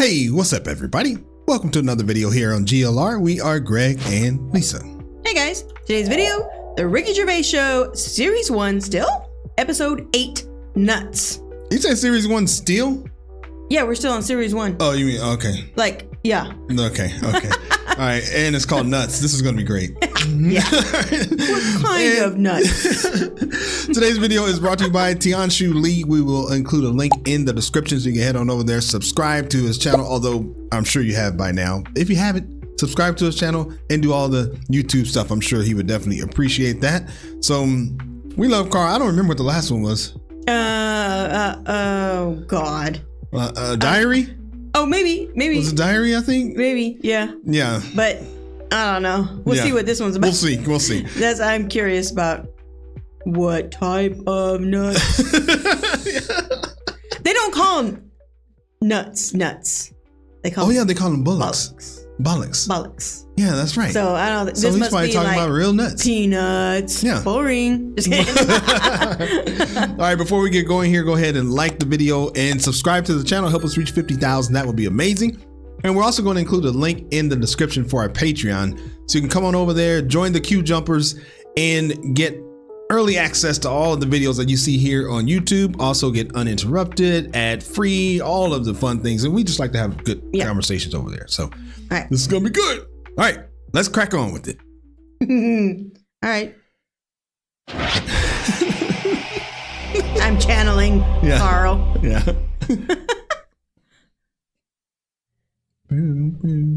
Hey, what's up everybody? Welcome to another video here on GLR. We are Greg and Lisa. Hey guys, today's video, The Ricky Gervais Show, Series 1 still, Episode 8, Nuts. You said Series 1 still? Yeah, we're still on Series 1. Oh, you mean, okay. Like, yeah. Okay. All right, and it's called Nuts. This is going to be great. Yeah. What kind of nuts? Today's video is brought to you by Tianshu Lee. We will include a link in the description so you can head on over there, subscribe to his channel, although I'm sure you have by now. If you haven't, subscribe to his channel and do all the YouTube stuff. I'm sure he would definitely appreciate that. So we love Karl. I don't remember what the last one was. Oh God. Diary? Oh, maybe. Was it Diary, I think? Maybe, yeah. Yeah. But I don't know. We'll see what this one's about. We'll see. I'm curious about what type of nuts. They don't call them nuts. They call them they call them bullocks. Bollocks. Yeah, that's right. So I don't know. So This he's must probably be talking like about real nuts. Peanuts. Yeah. Boring. Just kidding. All right, before we get going here, go ahead and like the video and subscribe to the channel. Help us reach 50,000. That would be amazing. And we're also going to include a link in the description for our Patreon. So you can come on over there, join the Q Jumpers, and get early access to all of the videos that you see here on YouTube. Also get uninterrupted, ad-free, all of the fun things. And we just like to have good conversations over there. So this is going to be good. All right, let's crack on with it. All right. I'm channeling Karl. Yeah.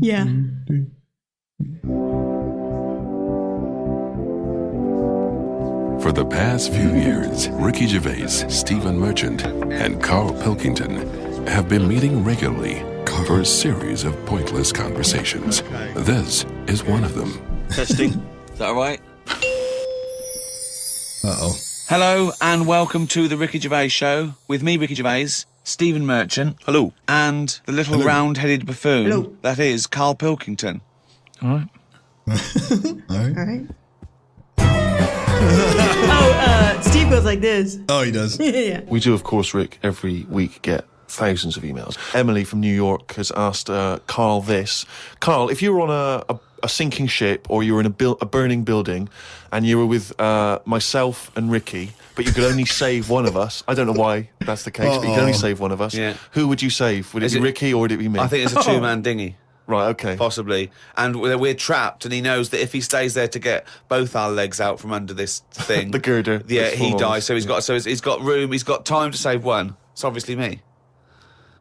Yeah. For the past few years, Ricky Gervais, Stephen Merchant, and Karl Pilkington have been meeting regularly for a series of pointless conversations. This is one of them. Testing. Is that all right? Uh-oh. Hello and welcome to the Ricky Gervais Show with me, Ricky Gervais, Stephen Merchant. Hello. And the little round-headed buffoon that is Karl Pilkington. All right. All right. Steve goes like this. Oh, he does. Yeah. We do, of course, Rick, every week get thousands of emails. Emily from New York has asked Karl this. Karl, if you were on a sinking ship or you were in a burning building and you were with myself and Ricky, but you could only save one of us, I don't know why that's the case, but you can only save one of us, who would you save? Would it be Ricky or would it be me? I think it's a two-man dinghy. Right, okay. Possibly. And we're trapped, and he knows that if he stays there to get both our legs out from under this thing... the girder. Yeah, he dies. So he's got room, he's got time to save one. It's obviously me.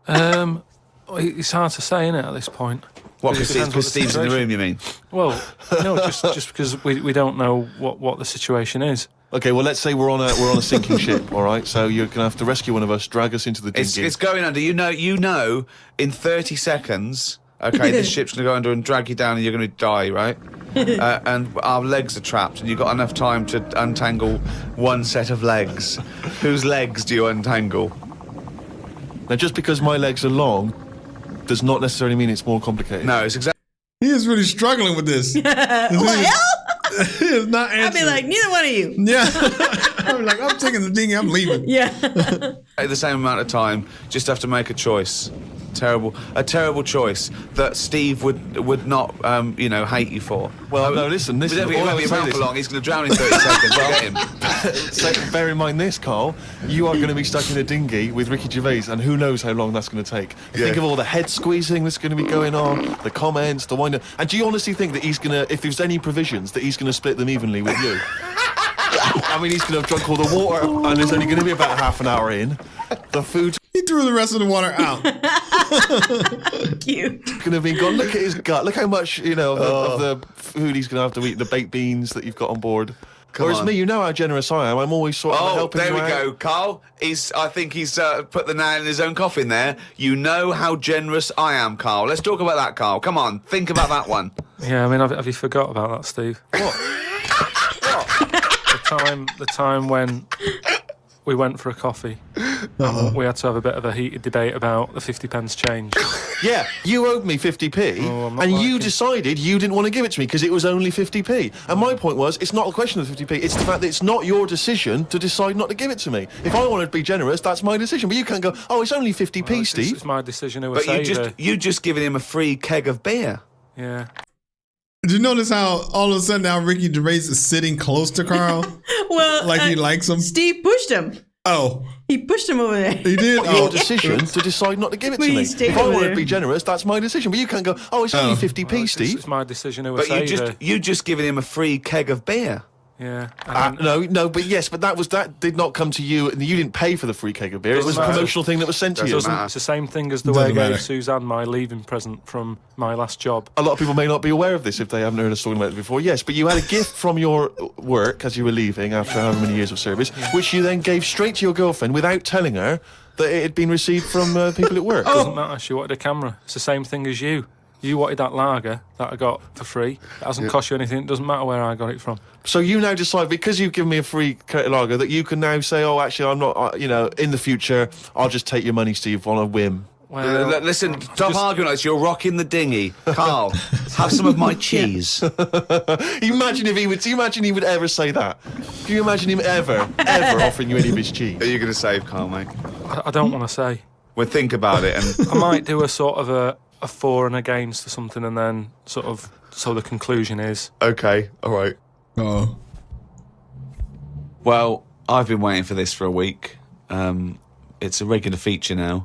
It's hard to say, isn't it, at this point? What, because Steve's in the room, you mean? Well, no, just because we don't know what the situation is. Okay, well, let's say we're on a sinking ship, all right? So you're going to have to rescue one of us, drag us into the dinghy. It's going under. You know, in 30 seconds... Okay, this ship's going to go under and drag you down and you're going to die, right? And our legs are trapped and you've got enough time to untangle one set of legs. Whose legs do you untangle? Now, just because my legs are long does not necessarily mean it's more complicated. No, it's exactly... He is really struggling with this. What hell? He is not answering. I'd be like, neither one of you. Yeah. I'm like, I'm taking the dinghy, I'm leaving. Yeah. At the same amount of time, just have to make a choice. A terrible choice that Steve would not, hate you for. Well, no, listen, this is... He won't be around for long, he's going to drown in 30 seconds, get him. So bear in mind this, Karl, you are going to be stuck in a dinghy with Ricky Gervais, and who knows how long that's going to take. Think of all the head squeezing that's going to be going on, the comments, the wind-up. And do you honestly think that he's going to, if there's any provisions, that he's going to split them evenly with you? I mean, he's going to have drunk all the water, and there's only going to be about half an hour in. The food... He threw the rest of the water out. Cute. Going to be gone. Look at his gut. Look how much, of the food he's going to have to eat, the baked beans that you've got on board. Whereas me, you know how generous I am. I'm always sort of helping you out. Oh, there we go, Karl. I think he's put the nail in his own coffin there. You know how generous I am, Karl. Let's talk about that, Karl. Come on, think about that one. Yeah, I mean, have you forgot about that, Steve? What? The time when we went for a coffee. We had to have a bit of a heated debate about the 50 pence change. Yeah, you owed me 50p, and you decided you didn't want to give it to me because it was only 50p. And my point was, it's not a question of 50p, it's the fact that it's not your decision to decide not to give it to me. If I wanted to be generous, that's my decision. But you can't go, oh, it's only 50p, Steve. It's my decision who But you just given him a free keg of beer. Yeah. Did you notice how all of a sudden now Ricky Gervais is sitting close to Karl? Well, like he likes him? Steve pushed him. Oh. He pushed him over there. He did? Your decision to decide not to give it to me. If I wanted to be generous, that's my decision. But you can't go, oh, it's only 50p, Steve. It's my decision who But you just given him a free keg of beer. Yeah. No, but that did not come to you, and you didn't pay for the free keg of beer. It was a promotional thing that was sent to you. It's the same thing as the way I gave Suzanne my leaving present from my last job. A lot of people may not be aware of this if they haven't heard us talking about it before. Yes, but you had a gift from your work as you were leaving after however many years of service, which you then gave straight to your girlfriend without telling her that it had been received from people at work. It doesn't matter. She wanted a camera. It's the same thing as you. You wanted that lager that I got for free. It hasn't cost you anything. It doesn't matter where I got it from. So you now decide, because you've given me a free lager, that you can now say, oh, actually, I'm not, in the future, I'll just take your money, Steve, on a whim. Well, listen, stop arguing like this. You're rocking the dinghy. Karl, have some of my cheese. Imagine he would ever say that. Can you imagine him ever offering you any of his cheese? Are you going to save Karl, mate? I don't want to say. Well, think about it. And I might do a sort of a for and against or something, and then sort of, so the conclusion is... Okay, all right. Oh. Well, I've been waiting for this for a week. It's a regular feature now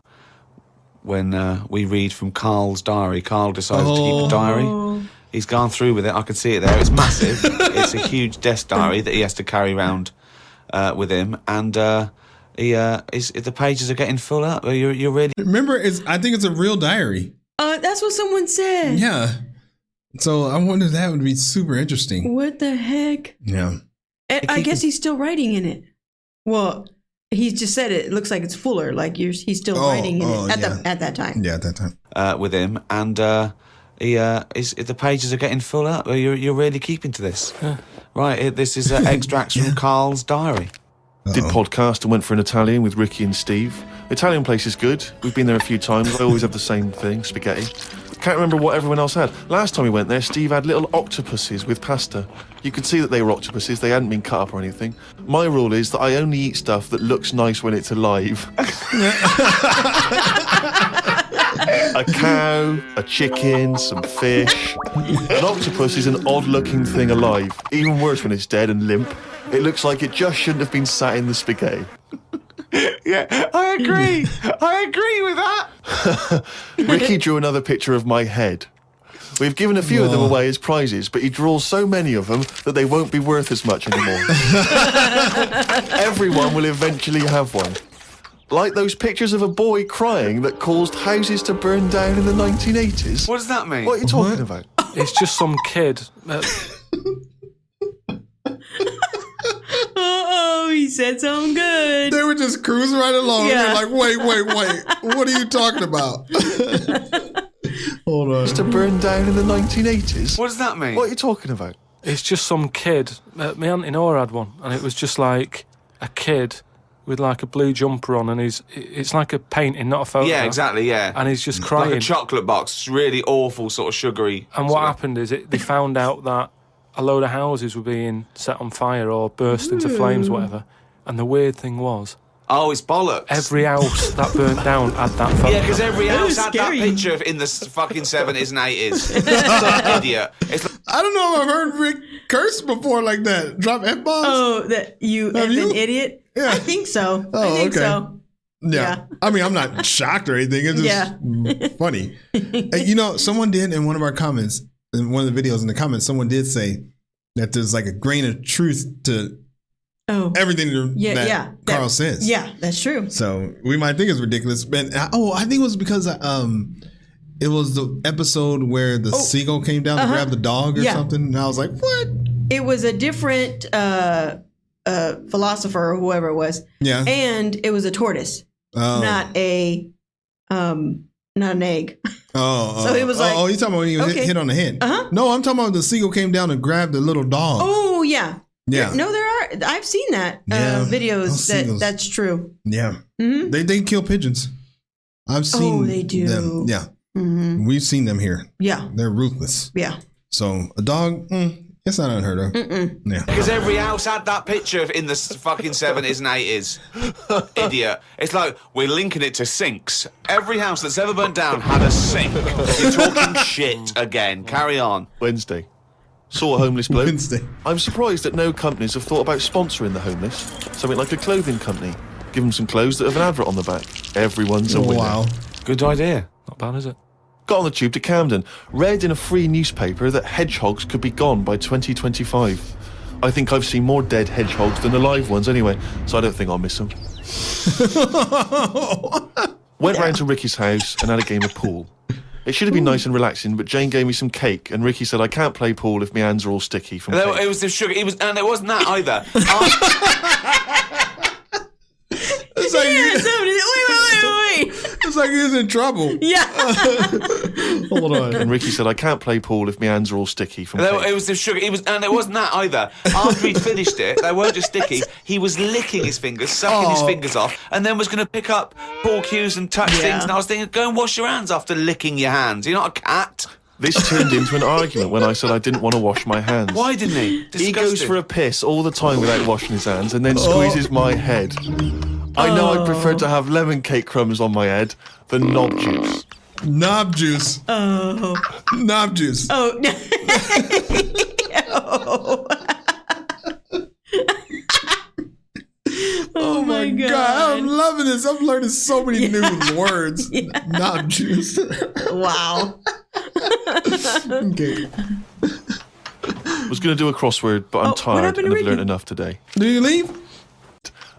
when we read from Karl's diary. Karl decided to keep a diary. He's gone through with it. I can see it there. It's massive. It's a huge desk diary that he has to carry around with him. And the pages are getting full up. You're really... Remember, I think it's a real diary. That's what someone said. Yeah. So I wonder if that would be super interesting. What the heck? Yeah. And I guess he's still writing in it. Well, he just said it looks like it's fuller. Like he's still writing in it at that time. Yeah, at that time. With him, and the pages are getting full up. You're really keeping to this, right? This is extracts from Karl's diary. Did podcast and went for an Italian with Ricky and Steve. Italian place is good. We've been there a few times. I always have the same thing, spaghetti. Can't remember what everyone else had. Last time we went there, Steve had little octopuses with pasta. You could see that they were octopuses. They hadn't been cut up or anything. My rule is that I only eat stuff that looks nice when it's alive. A cow, a chicken, some fish. An octopus is an odd-looking thing alive. Even worse when it's dead and limp. It looks like it just shouldn't have been sat in the spaghetti. Yeah, I agree. I agree with that. Ricky drew another picture of my head. We've given a few of them away as prizes, but he draws so many of them that they won't be worth as much anymore. Everyone will eventually have one. Like those pictures of a boy crying that caused houses to burn down in the 1980s. What does that mean? What are you talking about? It's just some kid. He said something good. They were just cruising right along. Yeah. They're like, wait. What are you talking about? Hold on. To burn down in the 1980s? What does that mean? What are you talking about? It's just some kid. My Auntie Nora had one, and it was just like a kid with like a blue jumper on, and it's like a painting, not a photo. Yeah, exactly, yeah. And he's just crying. Like a chocolate box, really awful, sort of sugary. And what happened is they found out that a load of houses were being set on fire or burst into flames, whatever. And the weird thing was... Oh, it's bollocks. Every house that burnt down had that photo. Yeah, because every house had scary. that picture in the fucking 70s and 80s. Idiot. I don't know if I've heard Rick curse before like that. Drop F-bombs? Oh, that you Have an you? idiot? Yeah. I think so. Oh, I think okay. so. Yeah. I mean, I'm not shocked or anything. It's just funny. And, someone did in one of our comments, in one of the videos in the comments, someone did say that there's like a grain of truth to everything that Karl says. Yeah, that's true. So we might think it's ridiculous. But, I think it was because it was the episode where the seagull came down to grab the dog or something. And I was like, what? It was a different philosopher or whoever it was. Yeah. And it was a tortoise, not an egg. So it was like... Oh, you're talking about when you hit on the head. Uh-huh. No, I'm talking about the seagull came down and grabbed the little dog. Oh, yeah. Yeah. No, there are... I've seen that videos. That's true. Yeah, they kill pigeons. I've seen. Oh, they do. Them. Yeah, we've seen them here. Yeah, they're ruthless. Yeah. So a dog, it's not unheard of. Yeah. Because every house had that picture in the fucking 70s and 80s. Idiot. It's like, we're linking it to sinks. Every house that's ever burnt down had a sink. You're talking shit again. Carry on. Wednesday. Saw a homeless bloke. Wednesday. I'm surprised that no companies have thought about sponsoring the homeless. Something like a clothing company. Give them some clothes that have an advert on the back. Everyone's a winner. Wow. Good idea. Not bad, is it? Got on the tube to Camden. Read in a free newspaper that hedgehogs could be gone by 2025. I think I've seen more dead hedgehogs than alive ones anyway, so I don't think I'll miss them. Went round to Ricky's house and had a game of pool. It should have been nice and relaxing, but Jane gave me some cake, and Ricky said I can't play pool if my hands are all sticky from cake. It was the sugar. And it wasn't that either. It's like Wait. it's like he was in trouble. Yeah. Hold on. And Ricky said I can't play pool if my hands are all sticky from cake. It was the sugar. And it wasn't that either. After he'd finished it, they weren't just sticky. He was licking his fingers, sucking his fingers off, and then was going to pick up pool cues and touch things. And I was thinking, go and wash your hands after licking your hands. You're not a cat. This turned into an argument when I said I didn't want to wash my hands. Why didn't he? Disgusting. He goes for a piss all the time without washing his hands and then squeezes my head. I know I prefer to have lemon cake crumbs on my head than knob juice. Knob juice. Oh. Knob juice. Oh. Oh my God. I'm loving this. I'm learning so many new words. Yeah. Knob juice. Wow. Okay. Was going to do a crossword, but I'm tired and I've learned enough today. Do you leave?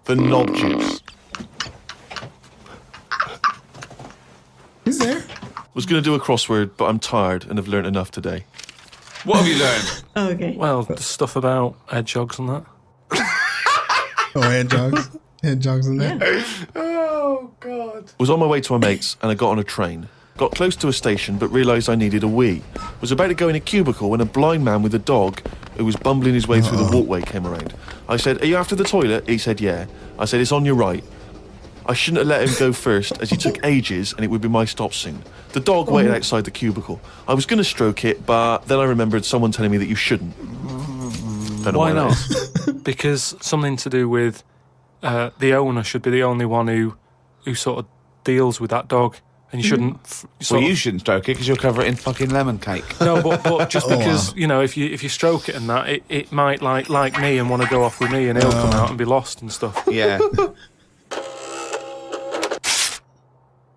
The knob juice. He's there. Was going to do a crossword, but I'm tired and have learned enough today. What have you learned? Okay. Well, the stuff about hedgehogs and that. Oh, hedgehogs. Hedgehogs in there. Yeah. Oh, God. Was on my way to my mates and I got on a train. Got close to a station but realised I needed a wee. Was about to go in a cubicle when a blind man with a dog who was bumbling his way through the walkway came around. I said, "Are you after the toilet?" He said, "Yeah." I said, "It's on your right." I shouldn't have let him go first as he took ages and it would be my stop soon. The dog waited outside the cubicle. I was going to stroke it, but then I remembered someone telling me that you shouldn't. Don't know Why that not? is. Because something to do with the owner should be the only one who sort of deals with that dog, and you shouldn't. You shouldn't stroke it because you'll cover it in fucking lemon cake. No, but just because you know, if you stroke it and that, it might like me and want to go off with me, and he'll come out and be lost and stuff. Yeah.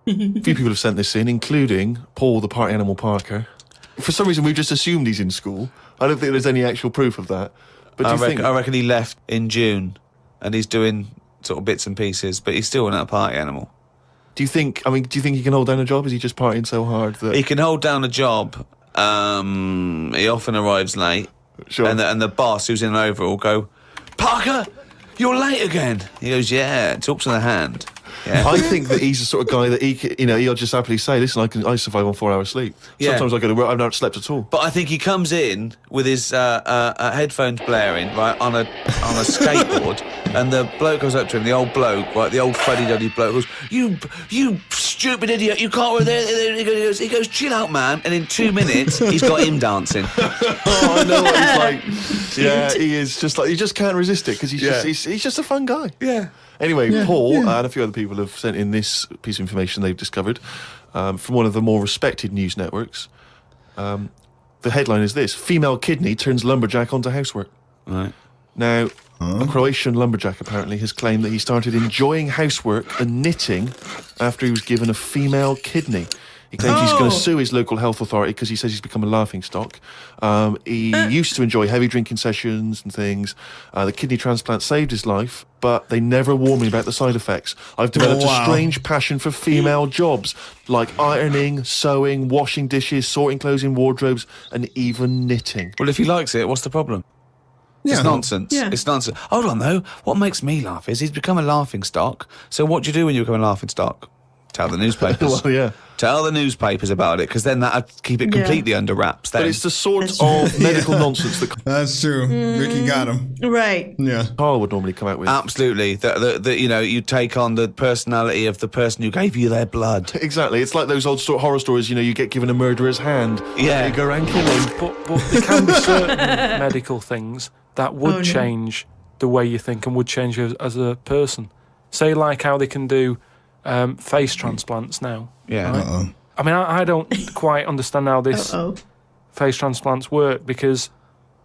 A few people have sent this in, including Paul, the party animal Parker. For some reason, we've just assumed he's in school. I don't think there's any actual proof of that. But I reckon he left in June, and he's doing sort of bits and pieces, but he's still not a party animal. Do you think he can hold down a job? Is he just partying so hard that He can hold down a job. He often arrives late. Sure. And the boss, who's in an overall, go, "Parker, you're late again." He goes, "Yeah." Talks to the hand. Yeah. I think that he's the sort of guy that he'll just happily say, "Listen, I survive on 4 hours sleep. Yeah. Sometimes I go to work, I've not slept at all." But I think he comes in with his headphones blaring, right, on a skateboard, and the bloke goes up to him, the old bloke, right, the old fuddy-duddy bloke, goes, "You stupid idiot, you can't work there." He goes, "Chill out, man," and in 2 minutes, he's got him dancing. Oh, I know what he's like. Yeah, he is just like, you just can't resist it, because he's just a fun guy. Yeah. Anyway, Paul and a few other people have sent in this piece of information they've discovered from one of the more respected news networks. The headline is this: female kidney turns lumberjack onto housework. Right. Now, a Croatian lumberjack apparently has claimed that he started enjoying housework and knitting after he was given a female kidney. He claims he's going to sue his local health authority because he says he's become a laughingstock. He used to enjoy heavy drinking sessions and things. The kidney transplant saved his life, but they never warned me about the side effects. I've developed a strange passion for female jobs, like ironing, sewing, washing dishes, sorting clothes in wardrobes, and even knitting. Well, if he likes it, what's the problem? Yeah. It's nonsense. Yeah. It's nonsense. Hold on, though. What makes me laugh is he's become a laughingstock. So what do you do when you become a laughingstock? Tell the newspapers. Well, yeah. Tell the newspapers about it, because then that'd keep it completely under wraps. Then. But it's the sort of medical nonsense that That's true. Ricky got him. Right. Yeah. Carl would normally come out with. Absolutely. You take on the personality of the person who gave you their blood. Exactly. It's like those old horror stories, you get given a murderer's hand. Yeah. You go around killing. But there can be certain medical things that would change the way you think and would change you as a person. Say like how they can do face transplants now. Yeah. Uh-oh. I mean, I don't quite understand how this face transplants work, because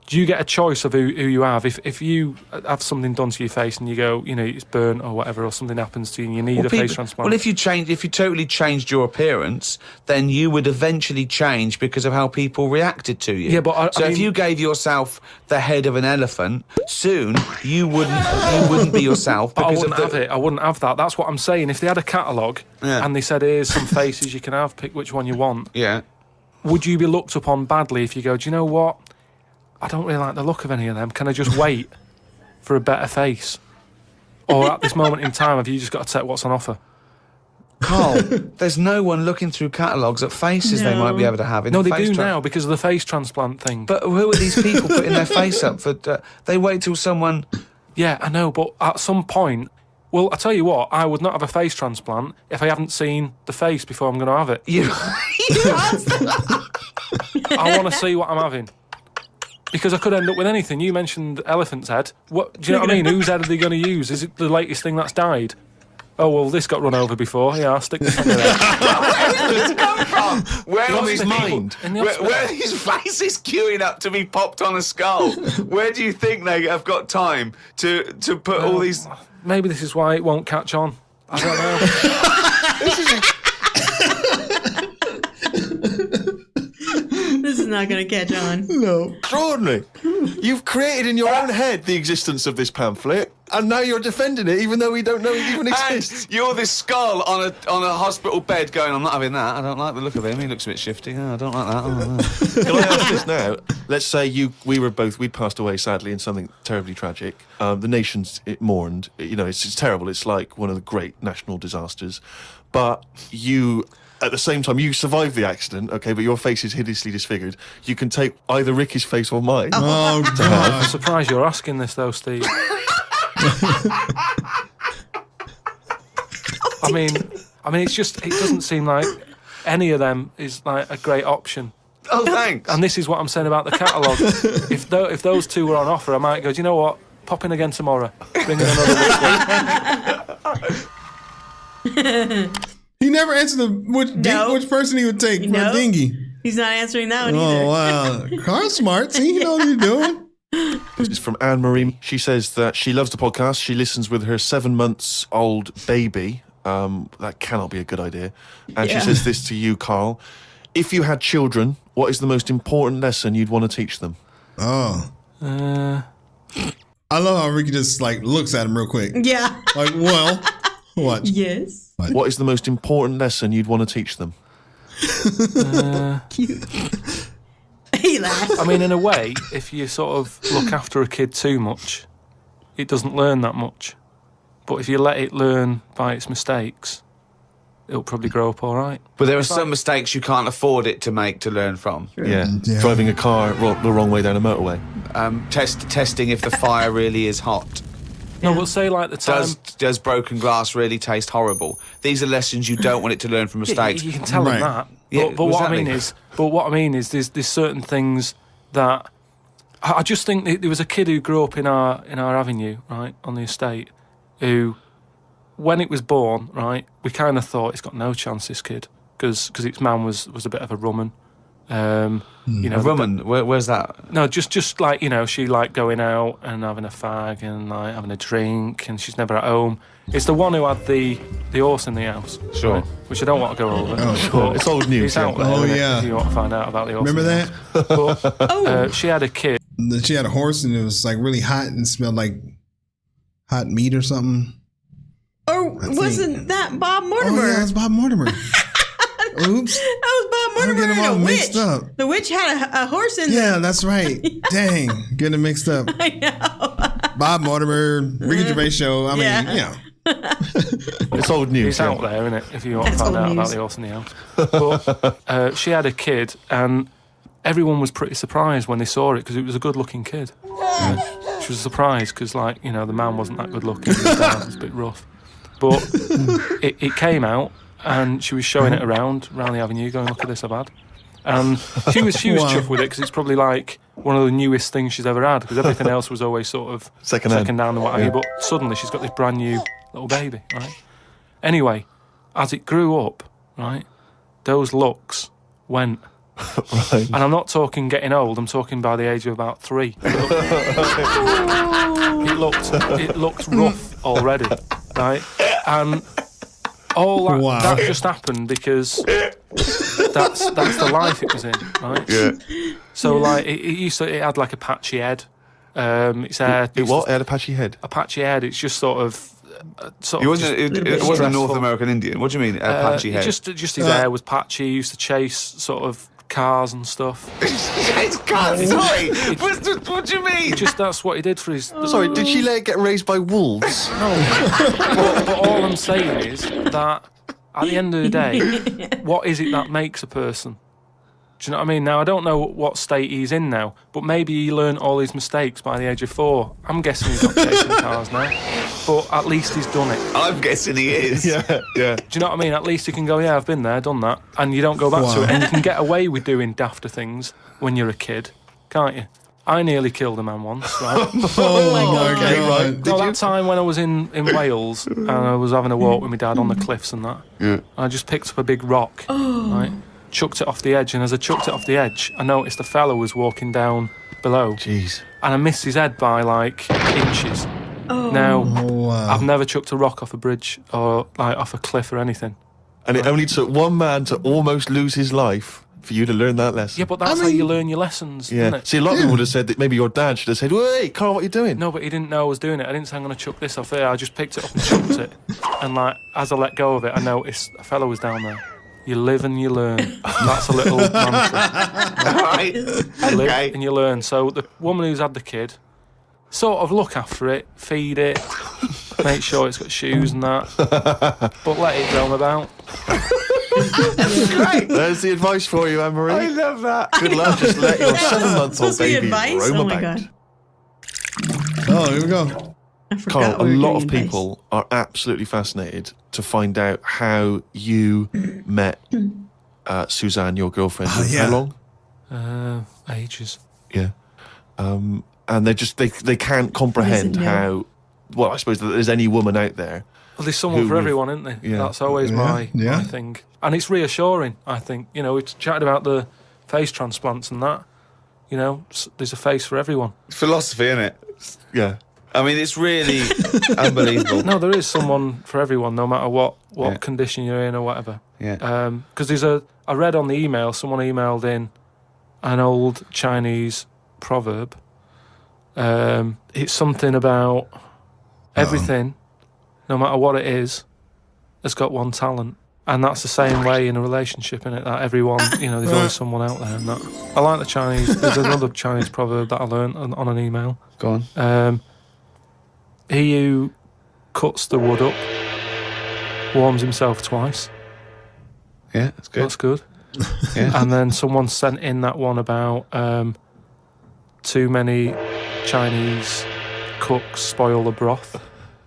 do you get a choice of who you have? If you have something done to your face and you go, it's burnt or whatever, or something happens to you and you need a face transplant. Well, if you totally changed your appearance, then you would eventually change because of how people reacted to you. Yeah, but if you gave yourself the head of an elephant, soon you wouldn't be yourself. But Because I wouldn't have it. I wouldn't have that. That's what I'm saying. If they had a catalogue and they said, here's some faces you can have, pick which one you want. Yeah. Would you be looked upon badly if you go, do you know what? I don't really like the look of any of them. Can I just wait for a better face? Or at this moment in time, have you just got to take what's on offer? Carl, there's no one looking through catalogues at faces they might be able to have. No, they do now because of the face transplant thing. But who are these people putting their face up for? They wait till someone... Yeah, I know, but at some point... Well, I tell you what, I would not have a face transplant if I haven't seen the face before I'm going to have it. I want to see what I'm having. Because I could end up with anything. You mentioned elephant's head. What do you know what I mean? Whose head are they going to use? Is it the latest thing that's died? Oh, well, this got run over before. Yeah, I'll stick this on your head. Where does this come from? Where From his mind. Where are these faces queuing up to be popped on a skull? Where do you think they have got time to put all these... Maybe this is why it won't catch on. I don't know. This is not going to catch on. No. Extraordinary. You've created in your own head the existence of this pamphlet, and now you're defending it, even though we don't know it even exists. And you're this skull on a hospital bed going, I'm not having that. I don't like the look of him. He looks a bit shifty. Oh, I don't like that. Oh, Can I ask this now? Let's say we passed away sadly in something terribly tragic. The nation's mourned. It's terrible. It's like one of the great national disasters. But you... At the same time, you survived the accident, okay, but your face is hideously disfigured. You can take either Ricky's face or mine. Oh, God. I'm surprised you're asking this, though, Steve. I mean, it doesn't seem like any of them is like a great option. Oh, thanks. And this is what I'm saying about the catalogue. If those two were on offer, I might go, do you know what? Pop in again tomorrow. Bring in another whiskey. He never answered which person he would take for a dinghy. He's not answering that one either. Oh, wow. Carl's smart. See, he knows what he's doing. This is from Anne-Marie. She says that she loves the podcast. She listens with her 7-month-old baby. That cannot be a good idea. And she says this to you, Carl. If you had children, what is the most important lesson you'd want to teach them? Oh. I love how Ricky just, looks at him real quick. Yeah. Well, what? Yes. What is the most important lesson you'd want to teach them? Cute. He laughs. I mean, in a way, if you sort of look after a kid too much, it doesn't learn that much. But if you let it learn by its mistakes, it'll probably grow up all right. But there are some mistakes you can't afford it to make to learn from. Yeah. Driving a car the wrong way down a motorway. Testing if the fire really is hot. No, we'll say like the time... Does broken glass really taste horrible? These are lessons you don't want it to learn from mistakes. You can tell them that. Yeah, but what I mean is, there's certain things that... I just think there was a kid who grew up in our avenue, right, on the estate, who, when it was born, right, we kind of thought it's got no chance, this kid, because its man was a bit of a rumman. A rumman? Where's that? No, just she going out and having a fag and having a drink, and she's never at home. It's the one who had the horse in the house. Sure. Right? Which I don't want to go over. Oh, sure. It's old news. It's out there, Oh, isn't it, yeah. if you want to find out about the horse. Remember that? But, she had a kid. She had a horse and it was really hot and smelled like hot meat or something. Or wasn't that Bob Mortimer? Oh, yeah, it was Bob Mortimer. Oops. That was Bob Mortimer. I'm getting them all and a mixed witch. up. The witch had a horse in there. Yeah, that's right. Dang, getting it mixed up. I know. Bob Mortimer, Ricky Gervais show. I mean, It's old news. It's out there, isn't it? If you want to find out about the horse in the house. But she had a kid, and everyone was pretty surprised when they saw it because it was a good-looking kid. She was surprised because, like, you know, the man wasn't that good-looking. The dad was a bit rough. But it came out, and she was showing it around the avenue, going, "Look at this I've had." And she was chuffed with it because it's probably like one of the newest things she's ever had, because everything else was always sort of second down and what have you. But suddenly she's got this brand new little baby, right? Anyway, as it grew up, right, those looks went. Right. And I'm not talking getting old, I'm talking by the age of about 3. It looked rough already, right? And all that just happened because that's the life it was in, right? Yeah. So like it had like a patchy head. Its hair. It had a patchy head. A patchy head. It's just sort of. It wasn't a North American Indian. What do you mean, a patchy head? Just his hair was patchy. He used to chase sort of cars and stuff. It's cars. Sorry. What do you mean? That's what he did for his. Sorry, did she let it get raised by wolves? No. but all I'm saying is that at the end of the day, what is it that makes a person? Do you know what I mean? Now, I don't know what state he's in now, but maybe he learned all his mistakes by the age of 4. I'm guessing he's not chasing cars now, but at least he's done it. I'm guessing he is. Yeah. Do you know what I mean? At least you can go, yeah, I've been there, done that, and you don't go back to it. And you can get away with doing dafter things when you're a kid, can't you? I nearly killed a man once, right? Oh my God. Right. That time when I was in Wales and I was having a walk with my dad on the cliffs and that, I just picked up a big rock, right? Chucked it off the edge, and as I chucked it off the edge, I noticed a fella was walking down below. Jeez. And I missed his head by like inches. Now, I've never chucked a rock off a bridge or like off a cliff or anything. And it only took one man to almost lose his life for you to learn that lesson. Yeah, but that's how you learn your lessons, isn't it? See, a lot of people would have said that maybe your dad should have said, "Wait, Carl, what are you doing?" No, but he didn't know I was doing it. I didn't say I'm going to chuck this off here. I just picked it up and chucked it. And like, as I let go of it, I noticed a fella was down there. You live and you learn. That's a little mantra. Right. You live and you learn. So the woman who's had the kid, sort of look after it, feed it, make sure it's got shoes and that, but let it roam about. That's great. There's the advice for you, Anne-Marie. I love that. Good luck. Just let your 7-month-old baby roam about. God. Oh, here we go. Carl, a lot of people are absolutely fascinated to find out how you met Suzanne, your girlfriend. How long? Ages. Yeah. And they can't comprehend how. Well, I suppose that there's any woman out there. Well, there's someone for everyone, isn't there? Yeah. That's always my thing. And it's reassuring, I think. You know, we've chatted about the face transplants and that. You know, there's a face for everyone. It's philosophy, isn't it? Yeah. I mean, it's really unbelievable. No, there is someone for everyone, no matter what condition you're in or whatever. Yeah. Because I read on the email, someone emailed in an old Chinese proverb. It's something about everything, no matter what it is, has got one talent. And that's the same way in a relationship, innit? That everyone, you know, there's always someone out there and that. I like the Chinese, there's another Chinese proverb that I learned on an email. Go on. He who cuts the wood up warms himself twice. Yeah, that's good. That's good. Yeah. And then someone sent in that one about too many Chinese cooks spoil the broth.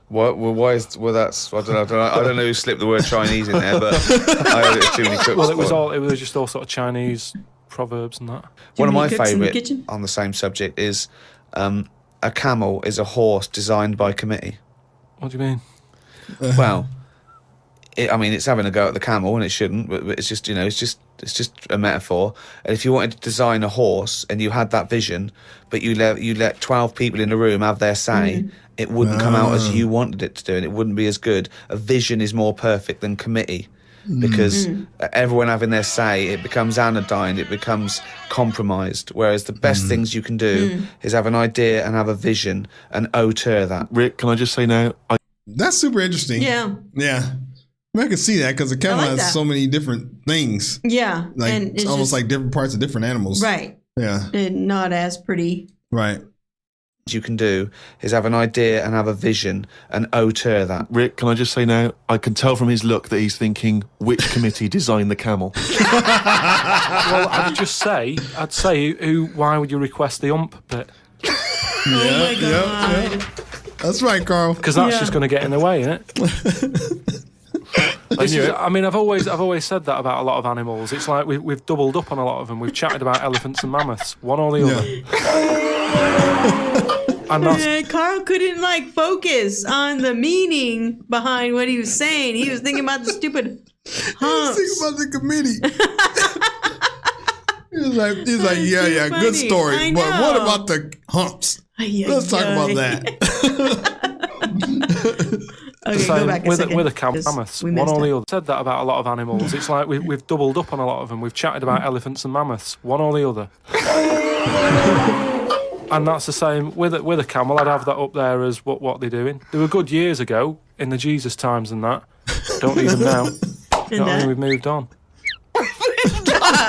What? Well, why is? Well, that's. I don't know. I don't know who slipped the word Chinese in there, but I heard it too many cooks. Well, it was just all sort of Chinese proverbs and that. One of my favourite on the same subject is a camel is a horse designed by committee. What do you mean? Well, it's having a go at the camel, and it shouldn't. But it's just, you know, it's just a metaphor. And if you wanted to design a horse and you had that vision, but you let 12 people in the room have their say, it wouldn't come out as you wanted it to do, and it wouldn't be as good. A vision is more perfect than committee, because everyone having their say, it becomes anodyne, it becomes compromised. Whereas the best things you can do is have an idea and have a vision and auteur that. Rick, can I just say now? That's super interesting. Yeah. I can see that because the camel has so many different things. Yeah. Like and it's almost like different parts of different animals. Right. Yeah. And not as pretty. Right. you can do is have an idea and have a vision and auteur that. Rick, can I just say now, I can tell from his look that he's thinking, which committee designed the camel? Well, I'd say, why would you request the ump bit? Oh my God. Yeah. That's right, Carl. Because that's just going to get in the way, isn't it? I've always said that about a lot of animals. It's like we've doubled up on a lot of them. We've chatted about elephants and mammoths, one or the other. And Carl couldn't focus on the meaning behind what he was saying. He was thinking about the stupid humps. He was thinking about the committee. He's like, yeah, funny. good story. I But know. what about the humps? Let's talk about that. Okay, go back a second. With a mammoths, one or the other. Said that about a lot of animals. It's like we've doubled up on a lot of them. We've chatted about elephants and mammoths, one or the other. And that's the same with a camel. I'd have that up there as what they're doing. They were good years ago in the Jesus times and that. Don't need them now. We've moved on.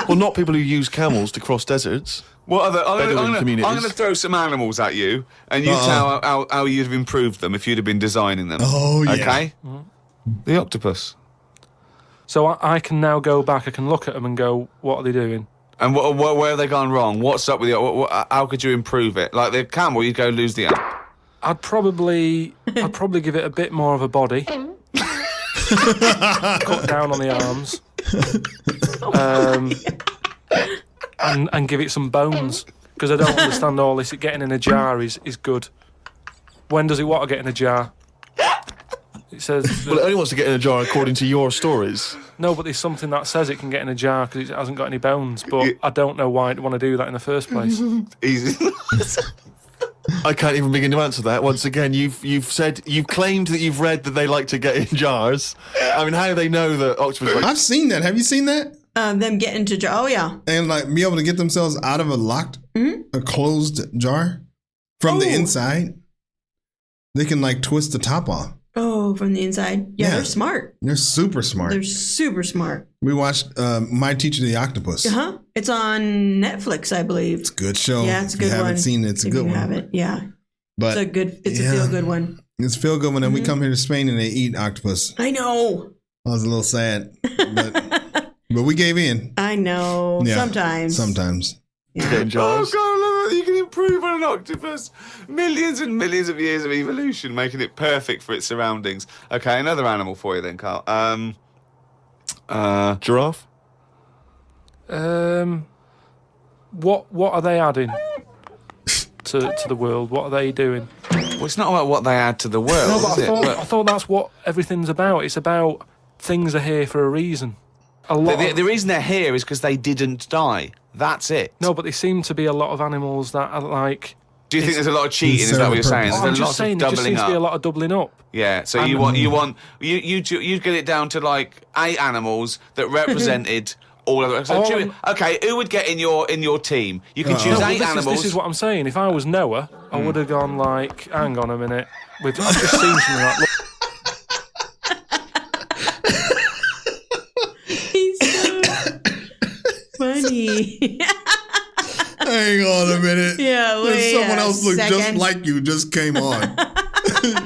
Well, not people who use camels to cross deserts. What other? I'm communities. going to throw some animals at you, and you tell how you'd have improved them if you'd have been designing them. Oh, yeah. Okay? The octopus. So I can now go back, I can look at them and go, what are they doing? And where have they gone wrong? What's up with you? How could you improve it? Like the camel, you'd go lose the app. I'd probably give it a bit more of a body. Cut down on the arms. And give it some bones. Because I don't understand all this. Getting in a jar is good. When does it want to get in a jar? It says... Well, it only wants to get in a jar according to your stories. No, but there's something that says it can get in a jar because it hasn't got any bones. But I don't know why I'd want to do that in the first place. Easy. I can't even begin to answer that. Once again, you've claimed that you've read that they like to get in jars. I mean, how do they know that octopus? I've seen that. Have you seen that? Them get into jar. Oh yeah. And be able to get themselves out of a locked, a closed jar from the inside. They can twist the top off. Oh, from the inside. Yeah, they're smart. They're super smart. They're super smart. We watched My Teacher the Octopus. It's on Netflix, I believe. It's a good show. Yeah, it's a good one. If you haven't seen it, it's a good one. Have it, yeah. But it's a feel good one. It's feel good when we come here to Spain and they eat octopus. I know. I was a little sad, but we gave in. I know. Yeah, Sometimes. Yeah. Get in jars. Oh God, I love that you can improve on an octopus. Millions and millions of years of evolution, making it perfect for its surroundings. Okay, another animal for you then, Carl. Giraffe. What are they adding to the world? What are they doing? Well, it's not about what they add to the world, No, but is I thought that's what everything's about. It's about things are here for a reason. The reason they're here is because they didn't die. That's it. No, but there seem to be a lot of animals that are like... Do you think there's a lot of cheating? Is that what you're saying? I'm There's just saying there just seems to be a lot of doubling up. Yeah, so you get it down to 8 animals that represented all of it. So okay, who would get in your team? You can choose 8 animals. This is what I'm saying. If I was Noah, I would have gone hang on a minute. I've just seen something like... Funny. Hang on a minute. Yeah, there's someone else look just like you just came on.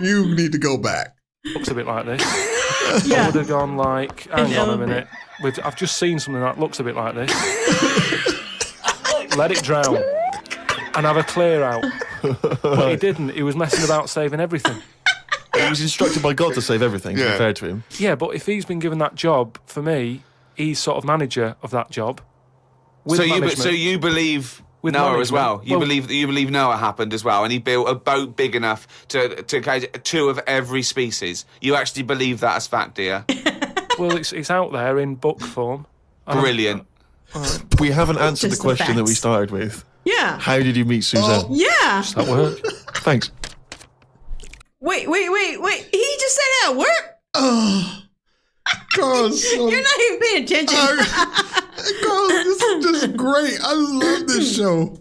You need to go back. Looks a bit like this. I would have gone hang on a minute. I've just seen something that looks a bit like this. Let it drown and have a clear out. But he didn't. He was messing about saving everything. He was instructed by God to save everything, to be fair to him. Yeah, but if he's been given that job, for me, he's sort of manager of that job. So you believe Noah as well? You believe Noah happened as well, and he built a boat big enough to catch 2 of every species. You actually believe that as fact, do you? Well, it's out there in book form. Brilliant. We haven't answered the question that we started with. Yeah. How did you meet Suzanne? Yeah. Does that work? Thanks. Wait. He just said it at work? Oh. Carl, you're not even paying attention. Carl, this is just great. I love this show.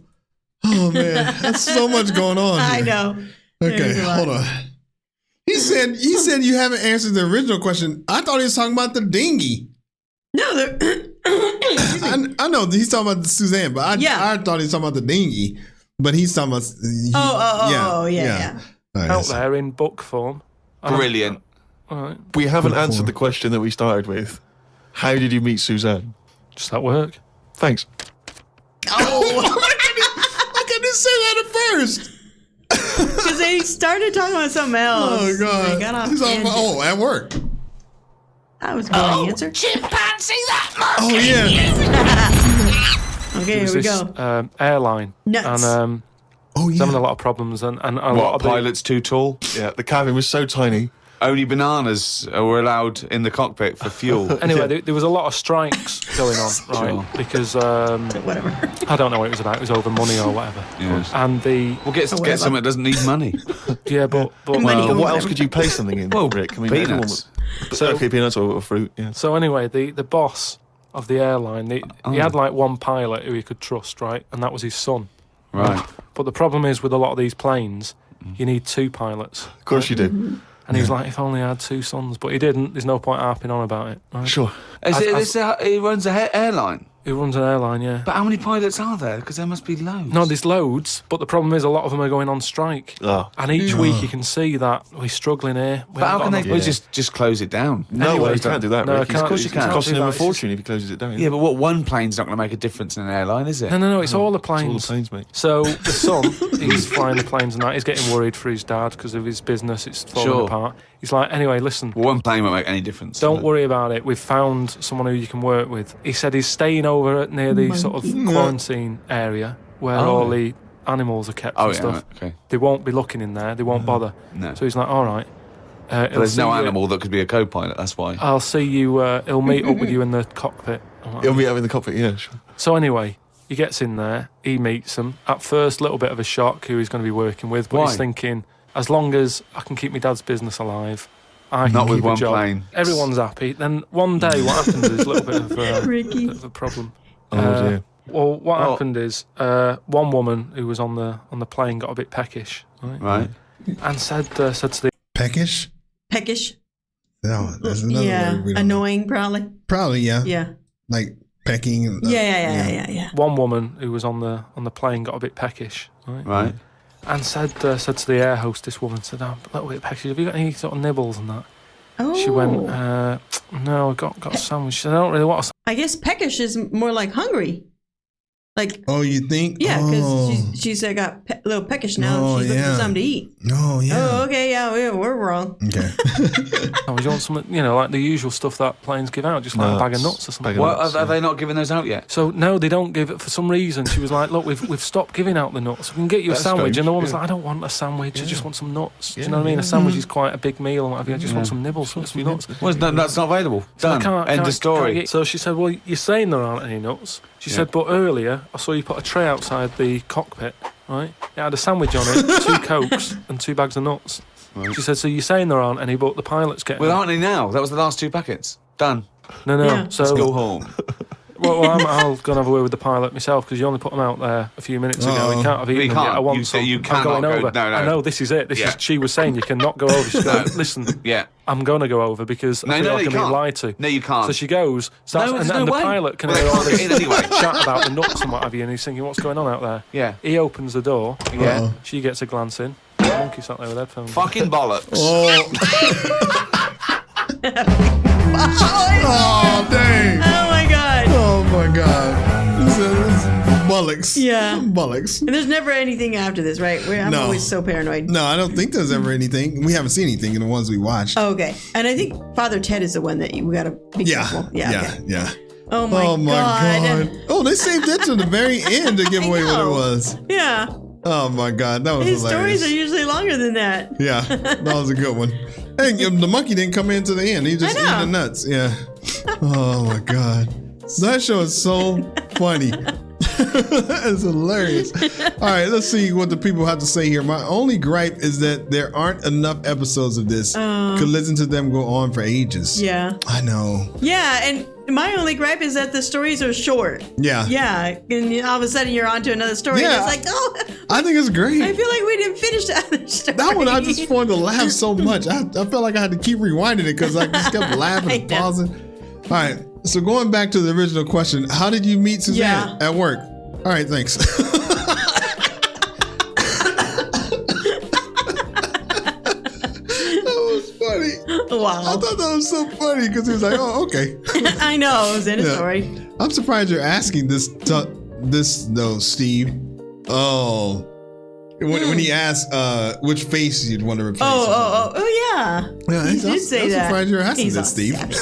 Oh man, that's so much going on here. I know. Okay, hold on. He said you haven't answered the original question. I thought he was talking about the dinghy. No, I know he's talking about Suzanne, but I thought he was talking about the dinghy. But he's talking about. Yeah. Right, Out there in book form. Brilliant. All right. We haven't answered the question that we started with. How did you meet Suzanne? Just at work. Thanks. I couldn't say that at first. Because they started talking about something else. Oh God! They got off He's talking tangent. about, at work. That was a good answer. Chimpanzee, that Oh yeah. Okay, here we go. Airline. Nuts. And Oh having a yeah. lot of problems and a lot What, of the- pilot's too tall? Yeah, the cabin was so tiny. Only bananas were allowed in the cockpit for fuel. Anyway, there was a lot of strikes going on, right? Sure. Because Whatever. I don't know what it was about. It was over money or whatever. Yes. And We'll get whatever. something that doesn't need money. but Money Well, or what whatever. else could you play something in, Rick? I mean, everyone peanuts. was- okay, peanuts or fruit, yeah. so anyway, the boss of the airline, he had like one pilot who he could trust, right? And that was his son. Right. But the problem is with a lot of these planes, you need two pilots. Of course you do. And he was like, if only I had two sons. But he didn't. There's no point harping on about it. Right? Sure. He runs an airline. He runs an airline, yeah. But how many pilots are there? Because there must be loads. No, there's loads, but the problem is a lot of them are going on strike. Oh. And each week you can see that we're struggling here. But how can they just close it down? No, Anyway, you can't do that, no, Rick. can't- Of course you can. It's costing do him a that. It's just- fortune if he closes it down. Yeah, but what one plane's not going to make a difference in an airline, is it? No, it's all the It's all planes. the planes, mate. So the son, he's flying the planes and that. He's getting worried for his dad because of his business. It's falling Sure. apart. He's like, anyway, listen, Well, one plane won't make any difference. don't worry about it. We've found someone who you can work with. He said he's staying over at near the sort of quarantine area where all the animals are kept Oh, and yeah, stuff. right, okay. They won't be looking in there. They won't bother. No. So he's like, all right. But there's no animal that could be a co-pilot, that's why. I'll see you. He'll meet up with you in the cockpit. I'm like, He'll meet up in the cockpit, yeah, sure. So anyway, he gets in there, he meets them. At first, a little bit of a shock who he's going to be working with, but Why? he's thinking, as long as I can keep my dad's business alive, I can Not keep with a one job. plane. Everyone's happy. Then one day, what happens is a little bit of, Ricky. bit of a problem. Oh, dear. Well, what happened is one woman who was on the plane got a bit peckish, right? Right. And said to the Peckish. Peckish. No, that's another Yeah. word. We don't know. Annoying, probably. Probably, yeah. Yeah. Like pecking. And, Yeah. one woman who was on the plane got a bit peckish, right? Right. And said to the air hostess woman, said, "I'm a little bit peckish. Have you got any sort of nibbles and that?" Oh. She went, "No, I got a sandwich." She said, "I don't really want a I guess peckish is more like hungry. Like, Oh, you think? yeah, because Oh. she's got a little peckish now. Oh, She's looking yeah. for something to eat. Oh, yeah. Oh, okay, yeah, we're wrong. Okay. sandwich. You want some, like the usual stuff that planes give out, just like a bag of nuts or something." Bag of Well, nuts, are they not giving those out yet? So no, they don't give it for some reason. She was like, "Look, we've stopped giving out the nuts. We can get you That's a sandwich." strange, And the woman's yeah. like, "I don't want a sandwich. I just want some nuts." Do you Yeah, know what I mean? yeah. A sandwich is quite a big meal and what have you. I just want some nibbles, some nuts. Well, that's not available. So I Done. End of can't story. get- So she said, "Well, you're saying there aren't any nuts." She said, "But earlier I saw you put a tray outside the cockpit, right? It had a sandwich on it, 2 Cokes and 2 bags of nuts." She said, "So you're saying there aren't any, but the pilot's getting Well, them." aren't they now? That was the last 2 packets. Done. No. Yeah. So Go home. well, I'll go and have a word with the pilot myself because you only put them out there a few minutes ago. You can't have eaten You them yet. can't. I want You some. say you I'm cannot going go- over. no. I know this is it. Yeah. She was saying you cannot go over. She's going, "Listen, Yeah. I'm going to go over because I feel like you I'm being can't. lied to." No, you can't. So she goes, starts, No, there's and no the way. pilot can Well, hear they all can't this get in anyway. chat about the nuts and what have you, and he's thinking, "What's going on out there?" Yeah. He opens the door. Yeah. She gets a glance in. The monkey sat there with headphones. Fucking bollocks. Oh, dang. Oh my god. Oh, my God. This is bullocks. Yeah. Bullocks. And there's never anything after this, right? I'm No. always so paranoid. No, I don't think there's ever anything. We haven't seen anything in the ones we watched. Oh, okay. And I think Father Ted is the one that we gotta be careful. Okay. Yeah. Oh my, Oh, my God. Oh, they saved it to the very end to give away what it know. was. Yeah. Oh, my God. That was His hilarious. stories are usually longer than that. Yeah, that was a good one. Hey, the monkey didn't come in to the end. He just I eating know. the nuts. Yeah. Oh my God. That show is so funny. It's hilarious. All right, let's see what the people have to say here. My only gripe is that there aren't enough episodes of this. Could listen to them go on for ages. Yeah. I know. Yeah, and my only gripe is that the stories are short. Yeah. Yeah, and all of a sudden you're on to another story. Yeah. And it's like, oh, I think it's great. I feel like we didn't finish the other story. That one, I just wanted to laugh so much. I felt like I had to keep rewinding it because I just kept laughing and I know. pausing. All right. So going back to the original question, how did you meet Suzanne Yeah. at work? All right, thanks. Wow. I thought that was so funny because he was like, "Oh, okay." I know. It was in a Yeah. story. I'm surprised you're asking this though, Steve. Oh, when he asked which face you'd want to replace. Oh, yeah. Yeah, He did say I'm that. surprised you're asking He's this, all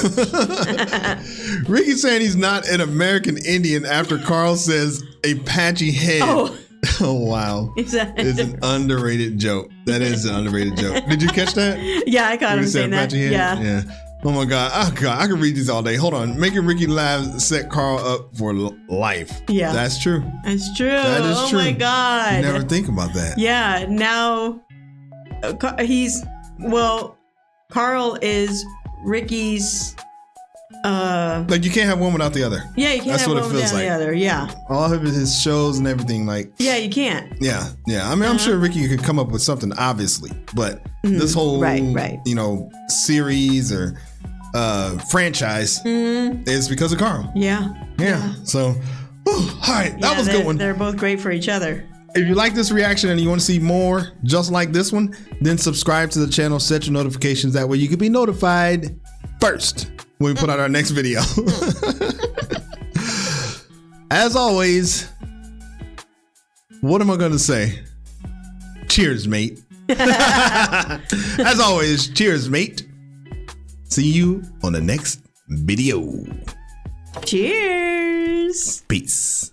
Steve. Ricky's saying he's not an American Indian after Carl says a patchy head. Oh. Oh, wow. Is that- It's an underrated joke. That is an underrated joke. Did you catch that? Yeah, I caught When him he said saying that. patchy head? Yeah. Oh my God. Oh God. I can read these all day. Hold on. Making Ricky laugh set Carl up for life. Yeah. That's true. That's true. That is oh true. my God. You never think about that. Yeah, now Carl is Ricky's. Like you can't have one without the other. Yeah, you can't That's have what one it feels without like. the other. Yeah. All of his shows and everything, like. Yeah, you can't. Yeah. I mean, I'm sure Ricky could come up with something, obviously, but this whole, right. series or franchise is because of Carl. Yeah. So, all right, that was a good one. They're both great for each other. If you like this reaction and you want to see more just like this one, then subscribe to the channel, set your notifications. That way you can be notified first when we put out our next video. As always, what am I going to say? Cheers, mate. As always, cheers, mate. See you on the next video. Cheers. Peace.